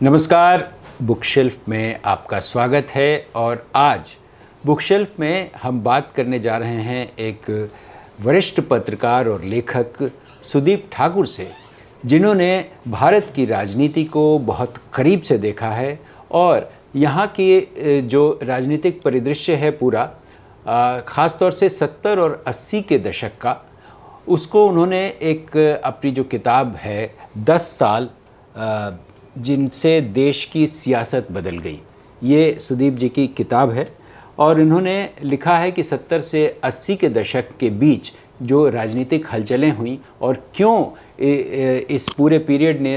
नमस्कार, बुकशेल्फ में आपका स्वागत है। और आज बुकशेल्फ में हम बात करने जा रहे हैं एक वरिष्ठ पत्रकार और लेखक सुदीप ठाकुर से, जिन्होंने भारत की राजनीति को बहुत करीब से देखा है और यहाँ की जो राजनीतिक परिदृश्य है पूरा, ख़ास तौर से 70 और 80 के दशक का, उसको उन्होंने एक अपनी जो किताब है 10 साल जिनसे देश की सियासत बदल गई, ये सुदीप जी की किताब है। और इन्होंने लिखा है कि 70 से 80 के दशक के बीच जो राजनीतिक हलचलें हुई और क्यों इस पूरे पीरियड ने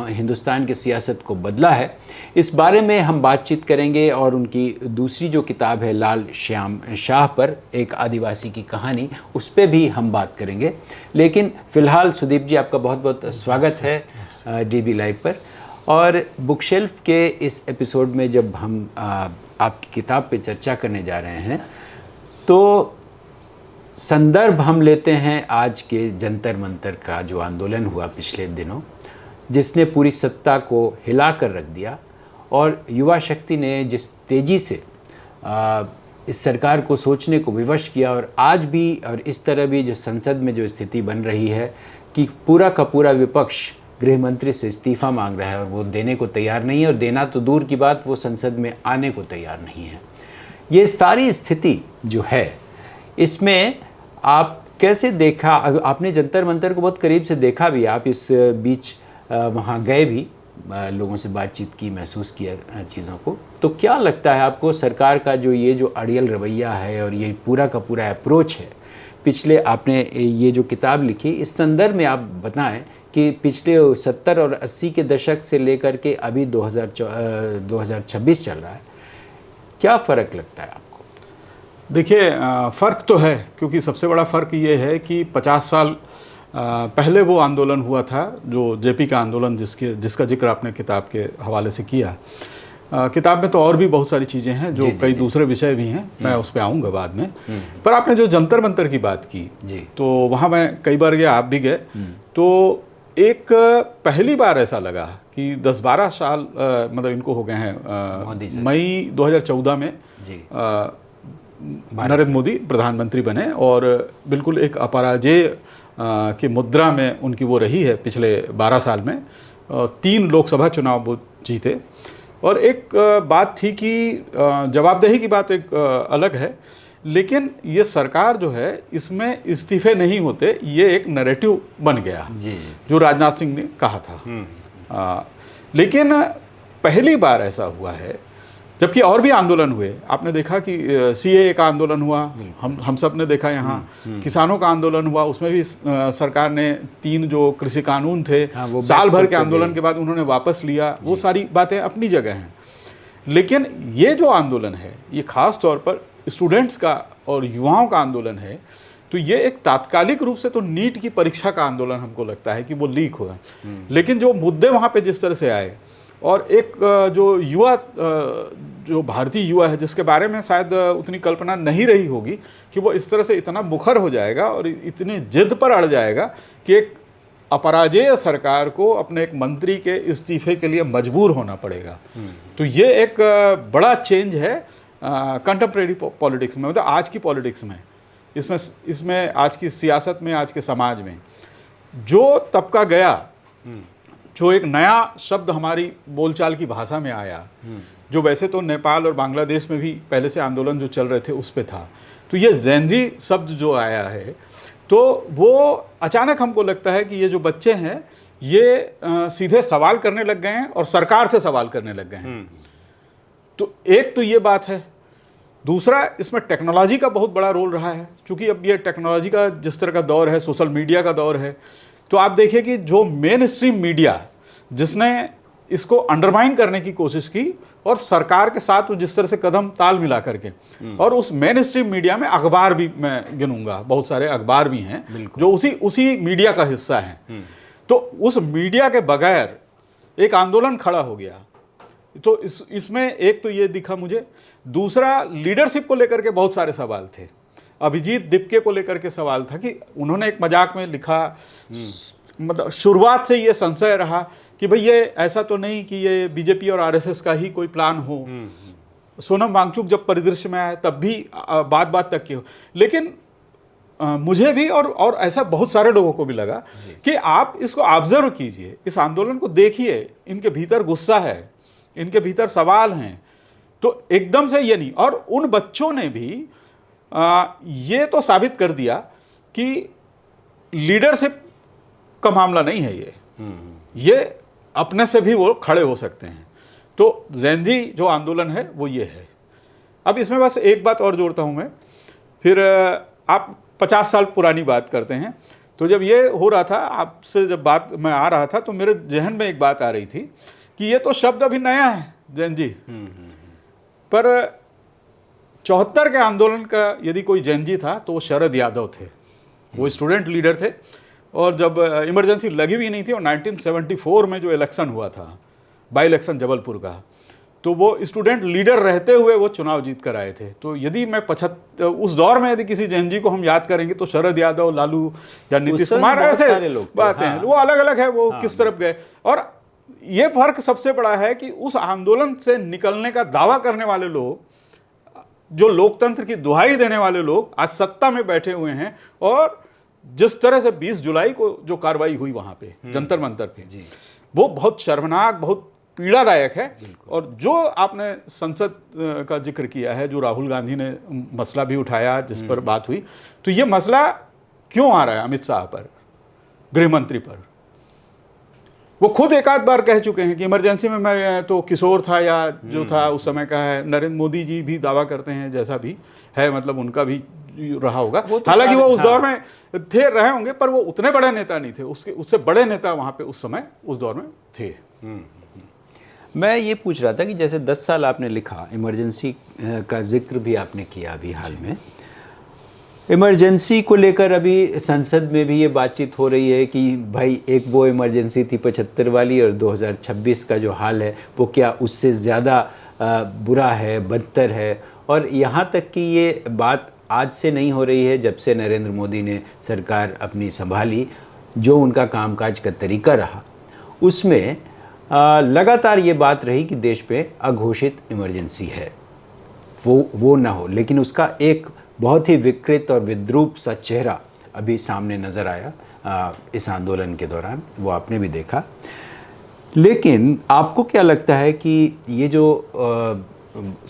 हिंदुस्तान की सियासत को बदला है, इस बारे में हम बातचीत करेंगे। और उनकी दूसरी जो किताब है लाल श्याम शाह पर, एक आदिवासी की कहानी, उस पर भी हम बात करेंगे। लेकिन फ़िलहाल सुदीप जी, आपका बहुत बहुत स्वागत है डीबी लाइव पर। और बुकशेल्फ के इस एपिसोड में जब हम आपकी किताब पे चर्चा करने जा रहे हैं, तो संदर्भ हम लेते हैं आज के जंतर मंतर का जो आंदोलन हुआ पिछले दिनों, जिसने पूरी सत्ता को हिला कर रख दिया। और युवा शक्ति ने जिस तेज़ी से इस सरकार को सोचने को विवश किया, और आज भी और इस तरह भी जो संसद में जो स्थिति बन रही है कि पूरा का पूरा विपक्ष गृह मंत्री से इस्तीफ़ा मांग रहा है और वो देने को तैयार नहीं है, और देना तो दूर की बात, वो संसद में आने को तैयार नहीं है। ये सारी स्थिति जो है, इसमें आप कैसे देखा? आपने जंतर मंतर को बहुत करीब से देखा भी, आप इस बीच वहाँ गए भी, लोगों से बातचीत की, महसूस किया चीज़ों को। तो क्या लगता है आपको, सरकार का जो अड़ियल रवैया है और ये पूरा का पूरा अप्रोच है, पिछले आपने ये जो किताब लिखी, इस संदर्भ में आप बताएं कि पिछले 70 और 80 के दशक से लेकर के अभी 2026 चल रहा है, क्या फ़र्क लगता है आपको? देखिए, फ़र्क तो है, क्योंकि सबसे बड़ा फ़र्क ये है कि 50 साल पहले वो आंदोलन हुआ था, जो जेपी का आंदोलन, जिसका जिक्र आपने किताब के हवाले से किया। किताब में तो और भी बहुत सारी चीज़ें हैं, जो कई दूसरे विषय भी हैं, मैं उस पर आऊँगा बाद में। पर आपने जो जंतर मंतर की बात की, तो वहाँ मैं कई बार गया, आप भी गए। तो एक पहली बार ऐसा लगा कि 10-12 साल मतलब इनको हो गए हैं, मई 2014 में नरेंद्र मोदी प्रधानमंत्री बने, और बिल्कुल एक अपराजेय की मुद्रा में उनकी वो रही है पिछले 12 साल में। 3 लोकसभा चुनाव वो जीते। और एक बात थी कि जवाबदेही की बात एक अलग है, लेकिन ये सरकार जो है, इसमें इस्तीफे नहीं होते, ये एक नैरेटिव बन गया जो राजनाथ सिंह ने कहा था। लेकिन पहली बार ऐसा हुआ है, जबकि और भी आंदोलन हुए। आपने देखा कि सीएए का आंदोलन हुआ, हम सब ने देखा। यहाँ किसानों का आंदोलन हुआ, उसमें भी सरकार ने 3 जो कृषि कानून थे, साल भर के आंदोलन के बाद उन्होंने वापस लिया। वो सारी बातें अपनी जगह हैं। लेकिन ये जो आंदोलन है, ये खास तौर पर स्टूडेंट्स का और युवाओं का आंदोलन है। तो ये एक तात्कालिक रूप से तो नीट की परीक्षा का आंदोलन हमको लगता है कि वो लीक हुआ, लेकिन जो मुद्दे वहाँ पे जिस तरह से आए, और एक जो युवा, जो भारतीय युवा है, जिसके बारे में शायद उतनी कल्पना नहीं रही होगी कि वो इस तरह से इतना मुखर हो जाएगा और इतनी जिद पर अड़ जाएगा कि एक अपराजेय सरकार को अपने एक मंत्री के इस्तीफे के लिए मजबूर होना पड़ेगा। तो ये एक बड़ा चेंज है कंटेम्प्रेरी पॉलिटिक्स में, मतलब आज की पॉलिटिक्स में, इसमें आज की सियासत में, आज के समाज में जो तबका गया, जो एक नया शब्द हमारी बोलचाल की भाषा में आया, जो वैसे तो नेपाल और बांग्लादेश में भी पहले से आंदोलन जो चल रहे थे उस पे था। तो ये जेनजी शब्द जो आया है, तो वो अचानक हमको लगता है कि ये जो बच्चे हैं, ये सीधे सवाल करने लग गए हैं और सरकार से सवाल करने लग गए हैं। तो एक तो ये बात है। दूसरा, इसमें टेक्नोलॉजी का बहुत बड़ा रोल रहा है, क्योंकि अब ये टेक्नोलॉजी का जिस तरह का दौर है, सोशल मीडिया का दौर है। तो आप देखिए कि जो मेन स्ट्रीम मीडिया, जिसने इसको अंडरमाइन करने की कोशिश की, और सरकार के साथ वो जिस तरह से कदम ताल मिला करके, और उस मेन स्ट्रीम मीडिया में अखबार भी मैं गिनूंगा, बहुत सारे अखबार भी हैं जो उसी मीडिया का हिस्सा हैं। तो उस मीडिया के बगैर एक आंदोलन खड़ा हो गया। तो इसमें एक तो ये दिखा मुझे। दूसरा, लीडरशिप को लेकर के बहुत सारे सवाल थे। अभिजीत दिपके को लेकर के सवाल था कि उन्होंने एक मजाक में लिखा, मतलब शुरुआत से ये संशय रहा कि भाई ये ऐसा तो नहीं कि ये बीजेपी और आरएसएस का ही कोई प्लान हो। सोनम वांगचुक जब परिदृश्य में आए तब भी बात बात तक की हो, लेकिन मुझे भी और ऐसा बहुत सारे लोगों को भी लगा कि आप इसको ऑब्जर्व कीजिए, इस आंदोलन को देखिए, इनके भीतर गुस्सा है, इनके भीतर सवाल हैं, तो एकदम से ये नहीं। और उन बच्चों ने भी ये तो साबित कर दिया कि लीडरशिप का मामला नहीं है ये अपने से भी वो खड़े हो सकते हैं। तो ज़ेन ज़ी जो आंदोलन है वो ये है। अब इसमें बस एक बात और जोड़ता हूँ मैं, फिर आप 50 साल पुरानी बात करते हैं। तो जब ये हो रहा था, आपसे जब बात मैं आ रहा था, तो मेरे जहन में एक बात आ रही थी कि ये तो शब्द अभी नया है ज़ेन ज़ी, पर 74 के आंदोलन का यदि कोई ज़ेन ज़ी था तो वो शरद यादव थे। वो स्टूडेंट लीडर थे, और जब इमरजेंसी लगी भी नहीं थी, और 1974 में जो इलेक्शन हुआ था, बाई इलेक्शन जबलपुर का, तो वो स्टूडेंट लीडर रहते हुए वो चुनाव जीत कर आए थे। तो यदि मैं उस दौर में यदि किसी ज़ेन ज़ी को हम याद करेंगे तो शरद यादव, लालू या नीतीश कुमार, ऐसे बातें हैं। वो अलग अलग है, वो किस तरफ गए। और ये फर्क सबसे बड़ा है कि उस आंदोलन से निकलने का दावा करने वाले लोग, जो लोकतंत्र की दुहाई देने वाले लोग, आज सत्ता में बैठे हुए हैं। और जिस तरह से 20 जुलाई को जो कार्रवाई हुई वहां पे जंतर मंतर पे, वो बहुत शर्मनाक, बहुत पीड़ादायक है। और जो आपने संसद का जिक्र किया है, जो राहुल गांधी ने मसला भी उठाया, जिस पर बात हुई, तो ये मसला क्यों आ रहा है अमित शाह पर, गृह मंत्री पर? वो खुद एक आध बार कह चुके हैं कि इमरजेंसी में मैं तो किशोर था, या जो था उस समय का है। नरेंद्र मोदी जी भी दावा करते हैं, जैसा भी है, मतलब उनका भी रहा होगा। हालांकि वो उस दौर में थे, रहे होंगे, पर वो उतने बड़े नेता नहीं थे। उससे बड़े नेता वहां पे उस समय, उस दौर में थे। मैं ये पूछ रहा था कि जैसे 10 साल आपने लिखा, इमरजेंसी का जिक्र भी आपने किया अभी हाल में, इमरजेंसी को लेकर अभी संसद में भी ये बातचीत हो रही है कि भाई एक वो इमरजेंसी थी 75 वाली, और 2026 का जो हाल है वो क्या उससे ज़्यादा बुरा है, बदतर है। और यहाँ तक कि ये बात आज से नहीं हो रही है, जब से नरेंद्र मोदी ने सरकार अपनी संभाली, जो उनका कामकाज का तरीका रहा, उसमें लगातार ये बात रही कि देश पे अघोषित इमरजेंसी है, वो ना हो। लेकिन उसका एक बहुत ही विकृत और विद्रूप सा चेहरा अभी सामने नज़र आया इस आंदोलन के दौरान, वो आपने भी देखा। लेकिन आपको क्या लगता है कि ये जो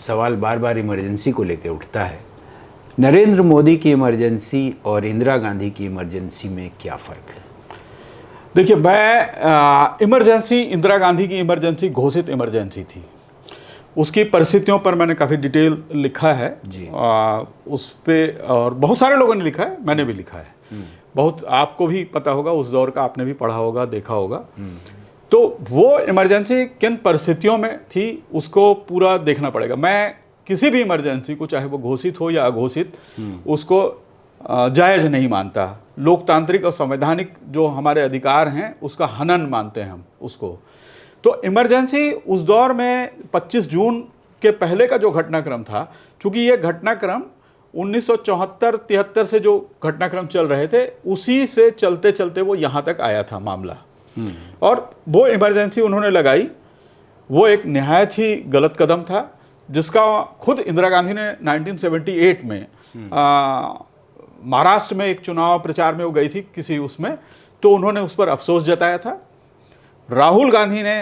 सवाल बार बार इमरजेंसी को लेकर उठता है, नरेंद्र मोदी की इमरजेंसी और इंदिरा गांधी की इमरजेंसी में क्या फ़र्क है? देखिए, मैं इमरजेंसी, इंदिरा गांधी की इमरजेंसी घोषित इमरजेंसी थी। उसकी परिस्थितियों पर मैंने काफ़ी डिटेल लिखा है जी। उस पे और बहुत सारे लोगों ने लिखा है, मैंने भी लिखा है। बहुत आपको भी पता होगा, उस दौर का आपने भी पढ़ा होगा, देखा होगा। तो वो इमरजेंसी किन परिस्थितियों में थी, उसको पूरा देखना पड़ेगा। मैं किसी भी इमरजेंसी को, चाहे वो घोषित हो या अघोषित, उसको जायज़ नहीं मानता। लोकतांत्रिक और संवैधानिक जो हमारे अधिकार हैं, उसका हनन मानते हैं हम उसको। तो इमरजेंसी उस दौर में 25 जून के पहले का जो घटनाक्रम था, चूँकि ये घटनाक्रम 1974-73 से जो घटनाक्रम चल रहे थे, उसी से चलते चलते वो यहाँ तक आया था मामला। और वो इमरजेंसी उन्होंने लगाई, वो एक निहायत ही गलत कदम था, जिसका खुद इंदिरा गांधी ने 1978 में महाराष्ट्र में एक चुनाव प्रचार में वो गई थी किसी उसमें, तो उन्होंने उस पर अफसोस जताया था। राहुल गांधी ने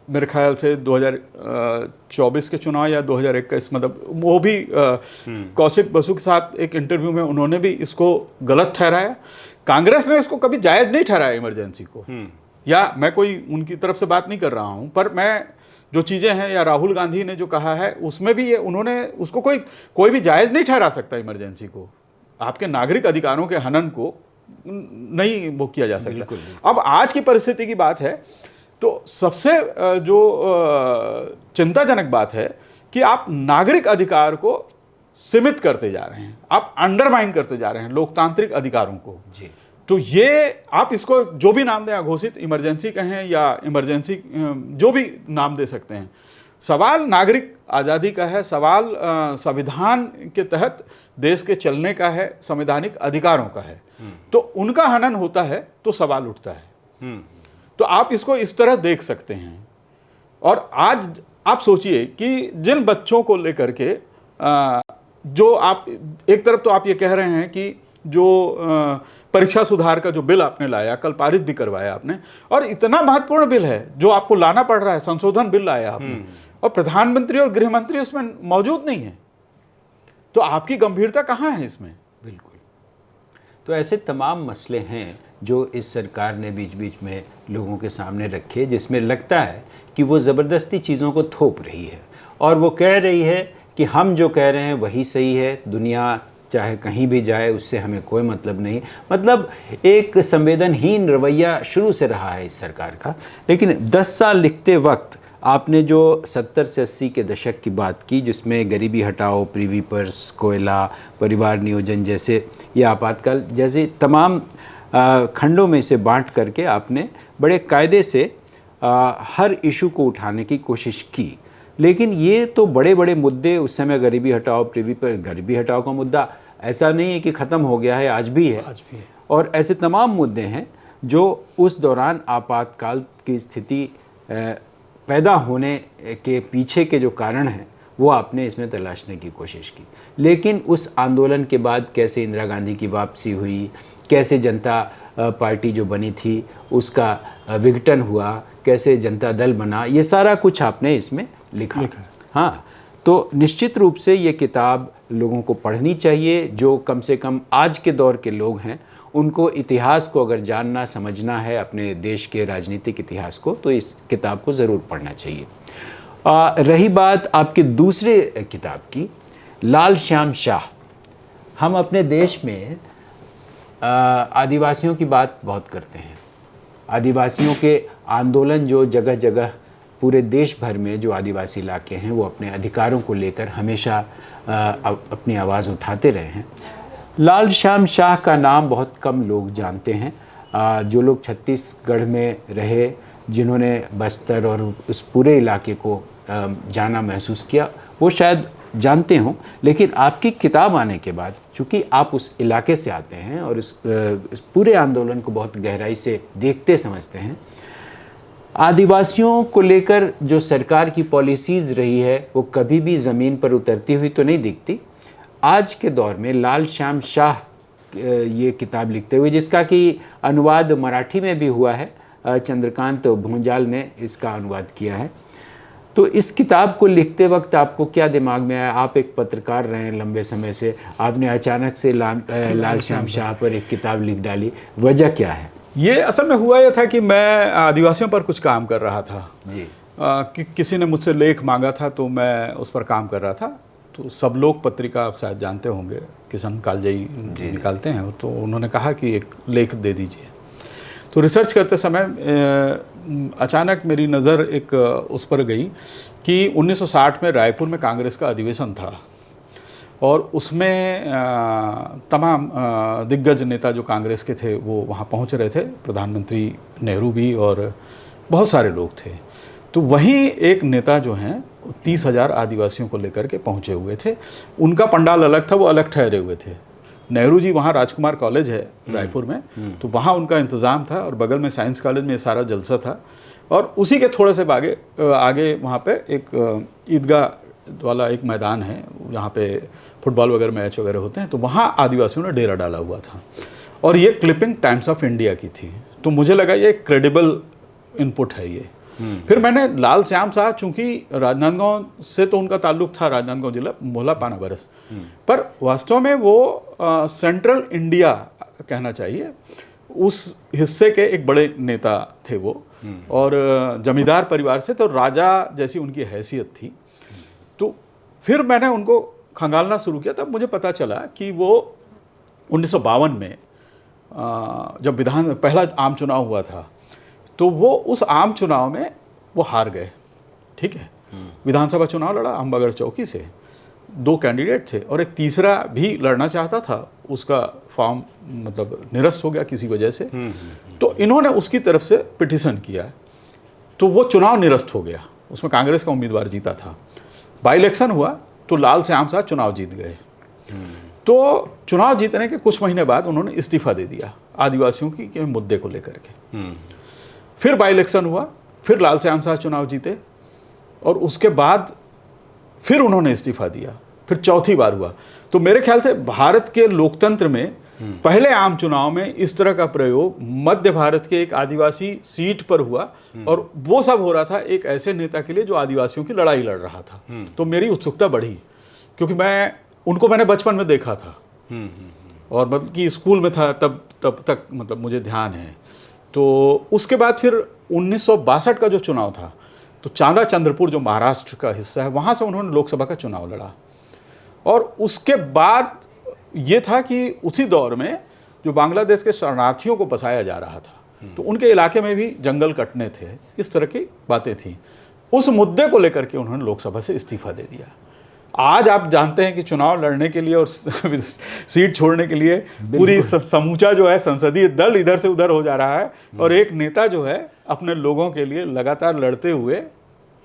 मेरे ख्याल से 2024 के चुनाव या 2021, मतलब वो भी कौशिक बसु के साथ एक इंटरव्यू में उन्होंने भी इसको गलत ठहराया। कांग्रेस ने इसको कभी जायज़ नहीं ठहराया इमरजेंसी को, या मैं कोई उनकी तरफ से बात नहीं कर रहा हूँ, पर मैं जो चीज़ें हैं, या राहुल गांधी ने जो कहा है, उसमें भी ये उन्होंने उसको कोई भी जायज़ नहीं ठहरा सकता इमरजेंसी को। आपके नागरिक अधिकारों के हनन को नहीं वो किया जा सकता। अब आज की परिस्थिति की बात है, तो सबसे जो चिंताजनक बात है कि आप नागरिक अधिकार को सीमित करते जा रहे हैं, आप अंडरमाइन करते जा रहे हैं लोकतांत्रिक अधिकारों को जी। तो ये आप इसको जो भी नाम दें, अघोषित इमरजेंसी कहें या इमरजेंसी, जो भी नाम दे सकते हैं, सवाल नागरिक आज़ादी का है, सवाल संविधान के तहत देश के चलने का है, संवैधानिक अधिकारों का है। तो उनका हनन होता है तो सवाल उठता है। तो आप इसको इस तरह देख सकते हैं। और आज आप सोचिए कि जिन बच्चों को लेकर के जो आप एक तरफ तो आप ये कह रहे हैं कि जो परीक्षा सुधार का जो बिल आपने लाया, कल पारित भी करवाया आपने, और इतना महत्वपूर्ण बिल है जो आपको लाना पड़ रहा है, संशोधन बिल लाया आपने, और प्रधानमंत्री और गृह मंत्री इसमें मौजूद नहीं है, तो आपकी गंभीरता कहाँ है इसमें? बिल्कुल। तो ऐसे तमाम मसले हैं जो इस सरकार ने बीच बीच में लोगों के सामने रखे, जिसमें लगता है कि वो ज़बरदस्ती चीज़ों को थोप रही है और वो कह रही है कि हम जो कह रहे हैं वही सही है, दुनिया चाहे कहीं भी जाए उससे हमें कोई मतलब नहीं। मतलब एक संवेदनहीन रवैया शुरू से रहा है इस सरकार का। लेकिन 10 साल लिखते वक्त आपने जो 70 से 80 के दशक की बात की, जिसमें गरीबी हटाओ, प्रीवी पर्स, कोयला, परिवार नियोजन जैसे या आपातकाल जैसे तमाम खंडों में इसे बांट करके आपने बड़े कायदे से हर इशू को उठाने की कोशिश की। लेकिन ये तो बड़े बड़े मुद्दे उस समय गरीबी हटाओ, प्रीवी पर गरीबी हटाओ का मुद्दा ऐसा नहीं है कि ख़त्म हो गया है, आज भी है। और ऐसे तमाम मुद्दे हैं जो उस दौरान आपातकाल की स्थिति पैदा होने के पीछे के जो कारण हैं वो आपने इसमें तलाशने की कोशिश की। लेकिन उस आंदोलन के बाद कैसे इंदिरा गांधी की वापसी हुई, कैसे जनता पार्टी जो बनी थी उसका विघटन हुआ, कैसे जनता दल बना, ये सारा कुछ आपने इसमें लिखा। हाँ, तो निश्चित रूप से ये किताब लोगों को पढ़नी चाहिए। जो कम से कम आज के दौर के लोग हैं उनको इतिहास को अगर जानना समझना है, अपने देश के राजनीतिक इतिहास को, तो इस किताब को ज़रूर पढ़ना चाहिए। रही बात आपके दूसरे किताब की, लाल श्याम शाह, हम अपने देश में आदिवासियों की बात बहुत करते हैं। आदिवासियों के आंदोलन जो जगह जगह पूरे देश भर में जो आदिवासी इलाके हैं वो अपने अधिकारों को लेकर हमेशा अपनी आवाज़ उठाते रहे हैं। लाल श्याम शाह का नाम बहुत कम लोग जानते हैं। जो लोग छत्तीसगढ़ में रहे, जिन्होंने बस्तर और उस पूरे इलाके को जाना महसूस किया, वो शायद जानते हों। लेकिन आपकी किताब आने के बाद, चूँकि आप उस इलाके से आते हैं और इस पूरे आंदोलन को बहुत गहराई से देखते समझते हैं, आदिवासियों को लेकर जो सरकार की पॉलिसीज़ रही है वो कभी भी ज़मीन पर उतरती हुई तो नहीं दिखती। आज के दौर में लाल श्याम शाह ये किताब लिखते हुए, जिसका कि अनुवाद मराठी में भी हुआ है, चंद्रकांत भूंजाल ने इसका अनुवाद किया है, तो इस किताब को लिखते वक्त आपको क्या दिमाग में आया? आप एक पत्रकार रहे हैं लंबे समय से, आपने अचानक से लाल श्याम शाह पर एक किताब लिख डाली, वजह क्या है? ये असल में हुआ यह था कि मैं आदिवासियों पर कुछ काम कर रहा था जी। किसी ने मुझसे लेख मांगा था तो मैं उस पर काम कर रहा था। तो सब लोग पत्रिका आप शायद जानते होंगे, किशन कालजई निकालते हैं, तो उन्होंने कहा कि एक लेख दे दीजिए। तो रिसर्च करते समय अचानक मेरी नज़र एक उस पर गई कि 1960 में रायपुर में कांग्रेस का अधिवेशन था और उसमें तमाम दिग्गज नेता जो कांग्रेस के थे वो वहाँ पहुँच रहे थे, प्रधानमंत्री नेहरू भी और बहुत सारे लोग थे। तो वहीं एक नेता जो हैं 30,000 आदिवासियों को लेकर के पहुँचे हुए थे। उनका पंडाल अलग था, वो अलग ठहरे हुए थे। नेहरू जी वहाँ राजकुमार कॉलेज है रायपुर में, तो वहाँ उनका इंतज़ाम था और बगल में साइंस कॉलेज में सारा जलसा था। और उसी के थोड़े से आगे वहाँ पे एक ईदगाह वाला एक मैदान है, जहाँ पे फुटबॉल वगैरह मैच वगैरह होते हैं, तो वहाँ आदिवासियों ने डेरा डाला हुआ था। और ये क्लिपिंग टाइम्स ऑफ इंडिया की थी, तो मुझे लगा ये क्रेडिबल इनपुट है ये। फिर मैंने लाल श्याम शाह, चूँकि राजनांदगांव से तो उनका ताल्लुक था, राजनांदगांव जिला, मोहला पाना बरस, पर वास्तव में वो सेंट्रल इंडिया कहना चाहिए उस हिस्से के एक बड़े नेता थे वो, और जमींदार परिवार से, तो राजा जैसी उनकी हैसियत थी। तो फिर मैंने उनको खंगालना शुरू किया, तब मुझे पता चला कि वो 1952 में जब पहला आम चुनाव हुआ था, तो वो उस आम चुनाव में वो हार गए। ठीक है, विधानसभा चुनाव लड़ा अम्बागढ़ चौकी से, 2 कैंडिडेट थे और एक तीसरा भी लड़ना चाहता था, उसका फॉर्म मतलब निरस्त हो गया किसी वजह से। तो इन्होंने उसकी तरफ से पिटीशन किया, तो वो चुनाव निरस्त हो गया, उसमें कांग्रेस का उम्मीदवार जीता था। बाई इलेक्शन हुआ तो लाल श्याम शाह चुनाव जीत गए। तो चुनाव जीतने के कुछ महीने बाद उन्होंने इस्तीफा दे दिया आदिवासियों के मुद्दे को लेकर के। फिर बाई इलेक्शन हुआ, फिर लाल श्याम साह चुनाव जीते और उसके बाद फिर उन्होंने इस्तीफा दिया, फिर चौथी बार हुआ। तो मेरे ख्याल से भारत के लोकतंत्र में पहले आम चुनाव में इस तरह का प्रयोग मध्य भारत के एक आदिवासी सीट पर हुआ, और वो सब हो रहा था एक ऐसे नेता के लिए जो आदिवासियों की लड़ाई लड़ रहा था। तो मेरी उत्सुकता बढ़ी, क्योंकि मैंने बचपन में देखा था और मतलब कि स्कूल में था तब तक मतलब मुझे ध्यान है। तो उसके बाद फिर 1962 का जो चुनाव था, तो चांदा चंद्रपुर जो महाराष्ट्र का हिस्सा है, वहाँ से उन्होंने लोकसभा का चुनाव लड़ा। और उसके बाद ये था कि उसी दौर में जो बांग्लादेश के शरणार्थियों को बसाया जा रहा था, तो उनके इलाके में भी जंगल कटने थे, इस तरह की बातें थी। उस मुद्दे को लेकर के उन्होंने लोकसभा से इस्तीफा दे दिया। आज आप जानते हैं कि चुनाव लड़ने के लिए और सीट छोड़ने के लिए पूरी समूचा जो है संसदीय दल इधर से उधर हो जा रहा है, और एक नेता जो है अपने लोगों के लिए लगातार लड़ते हुए,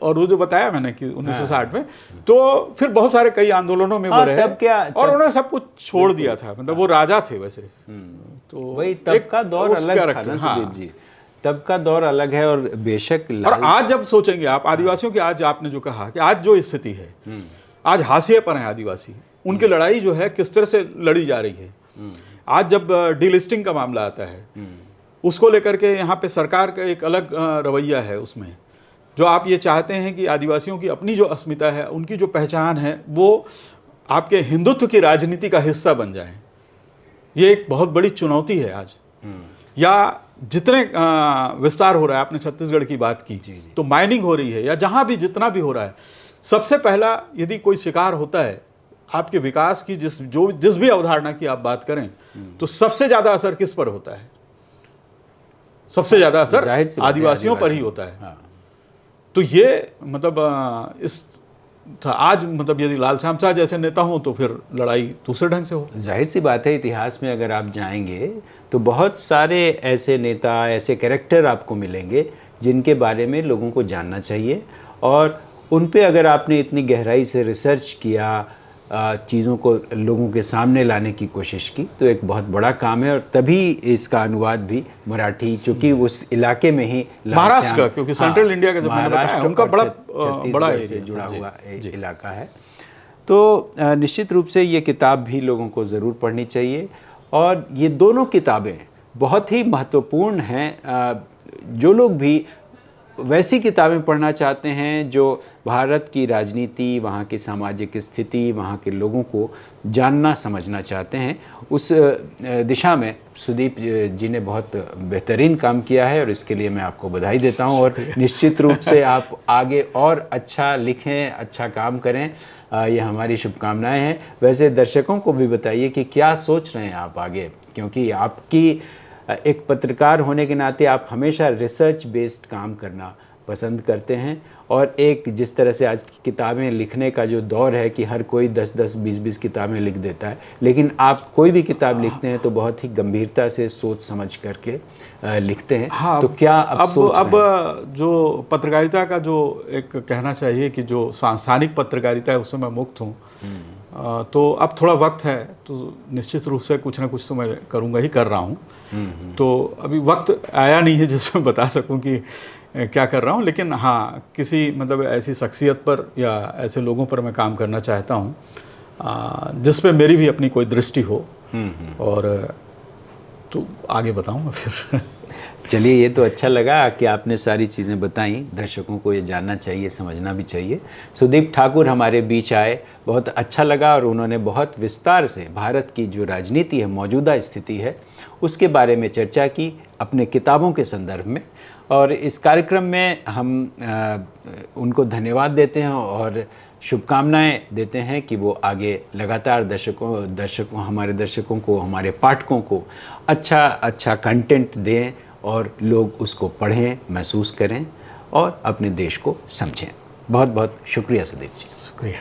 और वो जो बताया मैंने कि 1960 में, तो फिर बहुत सारे कई आंदोलनों में वो रहे, और उन्होंने सब कुछ छोड़ दिया था। मतलब वो राजा थे वैसे। तो वही तब का दौर अलग था ना सुदीप जी, तब का दौर अलग है। और बेशक और आज जब सोचेंगे आप आदिवासियों की, आज आपने जो कहा कि आज जो स्थिति है, आज हाशिए पर है आदिवासी, उनकी लड़ाई जो है किस तरह से लड़ी जा रही है। आज जब डीलिस्टिंग का मामला आता है, उसको लेकर के यहाँ पे सरकार का एक अलग रवैया है उसमें, जो आप ये चाहते हैं कि आदिवासियों की अपनी जो अस्मिता है, उनकी जो पहचान है, वो आपके हिंदुत्व की राजनीति का हिस्सा बन जाए। ये एक बहुत बड़ी चुनौती है आज। या जितने विस्तार हो रहा है, आपने छत्तीसगढ़ की बात की, तो माइनिंग हो रही है, या जहाँ भी जितना भी हो रहा है, सबसे पहला यदि कोई शिकार होता है आपके विकास की, जिस भी अवधारणा की आप बात करें, तो सबसे ज़्यादा असर किस पर होता है? सबसे ज़्यादा असर आदिवासियों पर ही होता है। हाँ। तो ये मतलब इस था आज, मतलब यदि लाल श्याम साह जैसे नेता हो तो फिर लड़ाई दूसरे ढंग से हो। जाहिर सी बात है, इतिहास में अगर आप जाएंगे तो बहुत सारे ऐसे नेता, ऐसे कैरेक्टर आपको मिलेंगे जिनके बारे में लोगों को जानना चाहिए, और उन पे अगर आपने इतनी गहराई से रिसर्च किया, चीज़ों को लोगों के सामने लाने की कोशिश की, तो एक बहुत बड़ा काम है। और तभी इसका अनुवाद भी मराठी, चूँकि उस इलाके में ही महाराष्ट्र का, क्योंकि सेंट्रल इंडिया का जो मैंने बताया उनका बड़ा एरिया जुड़ा हुआ इलाका है। तो निश्चित रूप से ये किताब भी लोगों को ज़रूर पढ़नी चाहिए, और ये दोनों किताबें बहुत ही महत्वपूर्ण हैं। जो लोग भी वैसी किताबें पढ़ना चाहते हैं जो भारत की राजनीति, वहाँ की सामाजिक स्थिति, वहाँ के लोगों को जानना समझना चाहते हैं, उस दिशा में सुदीप जी ने बहुत बेहतरीन काम किया है, और इसके लिए मैं आपको बधाई देता हूँ। और निश्चित रूप से आप आगे और अच्छा लिखें, अच्छा काम करें, ये हमारी शुभकामनाएं हैं। वैसे दर्शकों को भी बताइए कि क्या सोच रहे हैं आप आगे, क्योंकि आपकी एक पत्रकार होने के नाते आप हमेशा रिसर्च बेस्ड काम करना पसंद करते हैं, और एक जिस तरह से आज किताबें लिखने का जो दौर है कि हर कोई 10-10, 20-20 किताबें लिख देता है, लेकिन आप कोई भी किताब लिखते हैं तो बहुत ही गंभीरता से सोच समझ करके लिखते हैं। हाँ, तो क्या अब जो पत्रकारिता का जो एक कहना चाहिए कि जो सांस्थानिक पत्रकारिता है उससे मैं मुक्त हूँ, तो अब थोड़ा वक्त है, तो निश्चित रूप से कुछ ना कुछ तो मैं करूँगा ही, कर रहा हूँ। तो अभी वक्त आया नहीं है जिसमें बता सकूं कि क्या कर रहा हूं, लेकिन हाँ, किसी मतलब ऐसी शख्सियत पर या ऐसे लोगों पर मैं काम करना चाहता हूं जिस पे मेरी भी अपनी कोई दृष्टि हो, और तो आगे बताऊंगा फिर। चलिए, ये तो अच्छा लगा कि आपने सारी चीज़ें बताई, दर्शकों को ये जानना चाहिए, समझना भी चाहिए। सुदीप ठाकुर हमारे बीच आए, बहुत अच्छा लगा, और उन्होंने बहुत विस्तार से भारत की जो राजनीति है, मौजूदा स्थिति है, उसके बारे में चर्चा की अपने किताबों के संदर्भ में। और इस कार्यक्रम में हम उनको धन्यवाद देते हैं और शुभकामनाएं देते हैं कि वो आगे लगातार हमारे दर्शकों को, हमारे पाठकों को अच्छा कंटेंट दें, और लोग उसको पढ़ें, महसूस करें और अपने देश को समझें। बहुत बहुत शुक्रिया सुदीप जी। शुक्रिया।